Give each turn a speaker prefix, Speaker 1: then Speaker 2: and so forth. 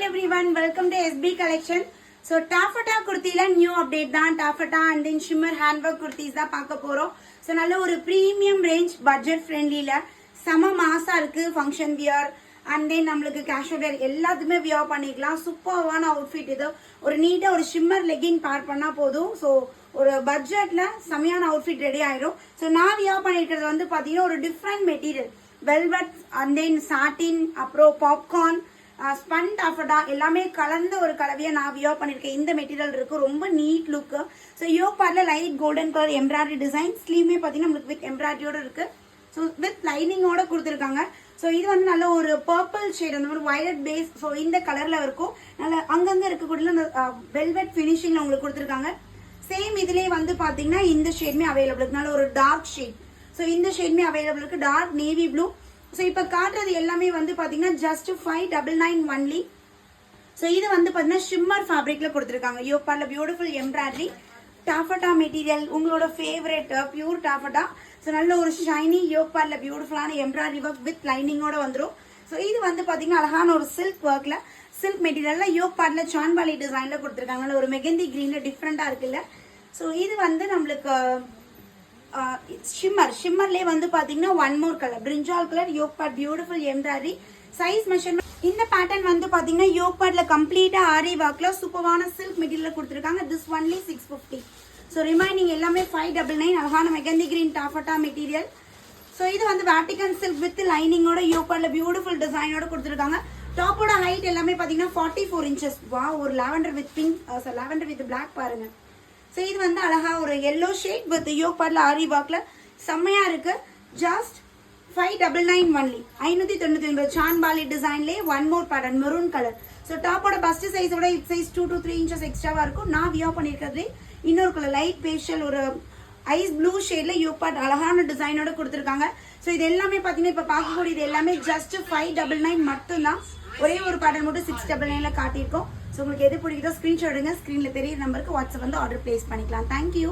Speaker 1: everyone, welcome to SB collection. So taffeta kurtila new update தான். Taffeta and then shimmer handwork kurtis தான் பார்க்க போறோம். So நல்ல ஒரு premium range budget friendly ல சம மாசா இருக்கு function wear and then நம்மளுக்கு casual wear எல்லாத்துமே wear பண்ணிக்கலாம். சூப்பர்வான அவுட்ஃபிட் இது. ஒரு நீட்டா ஒரு shimmer legging பேர் பண்ணா போதும். So ஒரு பட்ஜெட்ல செமையான அவுட்ஃபிட் ரெடி ஆயிடும். So நான் wear பண்ணிருக்கிறது வந்து பாத்தீங்கன்னா ஒரு different material. Velvet and then satin அப்புறம் popcorn ஸ்பன் டாஃபடா எல்லாமே கலந்த ஒரு கலவையை நான் வியர் பண்ணியிருக்கேன். இந்த மெட்டீரியல் இருக்கு, ரொம்ப நீட் லுக். ஸோ யோக் பார்ட்ல light golden colour embroidery design, ஸ்லீவ்மே பார்த்தீங்கன்னா நம்மளுக்கு வித் எம்ப்ராய்டரியோட இருக்கு. ஸோ வித் லைனிங்கோட கொடுத்துருக்காங்க. ஸோ இது வந்து நல்ல ஒரு பர்பிள் ஷேட், அந்த மாதிரி வயலட் பேஸ். ஸோ இந்த கலர்ல இருக்கும். நல்ல அங்கங்க இருக்கக்கூடிய அந்த வெல்வெட் ஃபினிஷிங்ல உங்களுக்கு கொடுத்துருக்காங்க. சேம் இதுலேயே வந்து பார்த்தீங்கன்னா இந்த ஷேட்மே அவைலபிள் இருக்கு, நல்ல ஒரு டார்க் ஷேட். ஸோ இந்த ஷேட்மே அவைலபிள் இருக்கு, டார்க் நேவி ப்ளூ. ஸோ இப்போ காட்டுறது எல்லாமே வந்து பார்த்தீங்கன்னா ஜஸ்ட் 599 ஒன்லி. ஸோ இது வந்து பார்த்தீங்கன்னா ஷிம்மர் ஃபேப்ரிக்ல கொடுத்துருக்காங்க. யோக் பார்ட்ல பியூட்டிஃபுல் எம்ப்ராய்டரி டாஃபட்டா மெட்டீரியல், உங்களோட ஃபேவரட் பியூர் டாஃபட்டா. ஸோ நல்ல ஒரு ஷைனி யோக் பார்ட்ல பியூட்டிஃபுல்லான எம்ப்ராய்டரி ஒர்க் வித் லைனிங்கோட வந்துடும். ஸோ இது வந்து பார்த்தீங்கன்னா அழகான ஒரு சில்க் ஒர்க்ல சில்க் மெட்டீரியல்ல யோக் பார்ட்ல சான்பாலி டிசைன்ல கொடுத்துருக்காங்க. நல்ல ஒரு மெகந்தி கிரீன்ல டிஃப்ரெண்டா இருக்குல்ல. ஸோ இது வந்து நம்மளுக்கு ஷிம்மர்லேயே வந்து பாத்தீங்கன்னா ஒன் மோர் கலர் பிரிஞ்சால் colour yoke part beautiful embroidery size measurement. இந்த பேட்டர்ன் வந்து பாத்தீங்கன்னா யோக் பார்ட்ல கம்ப்ளீட்டா ஆரி ஒர்க்ல சூப்பரான சில்க் மெட்டீரியல் கொடுத்துருக்காங்க. This only 650. ஸோ ரிமைனிங் எல்லாமே 599 அழகான mehndi green taffeta material. So இது வந்து வேட்டிகன் சில்க் வித் லைனிங்கோட யோக் பார்ட்ல பியூட்டிஃபுல் டிசைனோட கொடுத்துருக்காங்க. டாப்போட ஹைட் எல்லாமே பாத்தீங்கன்னா 44 inches. வா, ஒரு lavender with pink, lavender with black பாருங்க. ஸோ இது வந்து அழகா ஒரு எல்லோ ஷேட் வித் யோக் பார்ட்ல ஆரி ஒர்க்ல செம்மையா இருக்கு. Just 599 only. 599 சான்பாலி டிசைன்லேயே one more pattern maroon colour. So டாப்போட பஸ்ட் சைஸோட ஹிப் சைஸ் 2 to 3 inches எக்ஸ்ட்ராவா இருக்கும். நான் வியர் பண்ணிருக்கிறது இன்னொரு கலர் லைட் பேஷியல் ஒரு ஐஸ் ப்ளூ ஷேட்ல யோக் பார்ட் அழகான டிசைனோட கொடுத்துருக்காங்க. ஸோ இது எல்லாமே பாத்தீங்கன்னா இப்ப பார்க்கக்கூடிய இது எல்லாமே ஜஸ்ட் 599 மட்டும்தான். ஒரே ஒரு பேட்டர்ன் மட்டும் 699ல காட்டியிருக்கோம். ஸோ உங்களுக்கு எது பிடிக்குதோ ஸ்கிரீன்ஷாட் எடுங்க. ஸ்க்ரீன்ல தெரியுற நம்பருக்கு வாட்ஸ்அப் வந்து ஆர்டர் பிளேஸ் பண்ணிக்கலாம். தேங்க்யூ.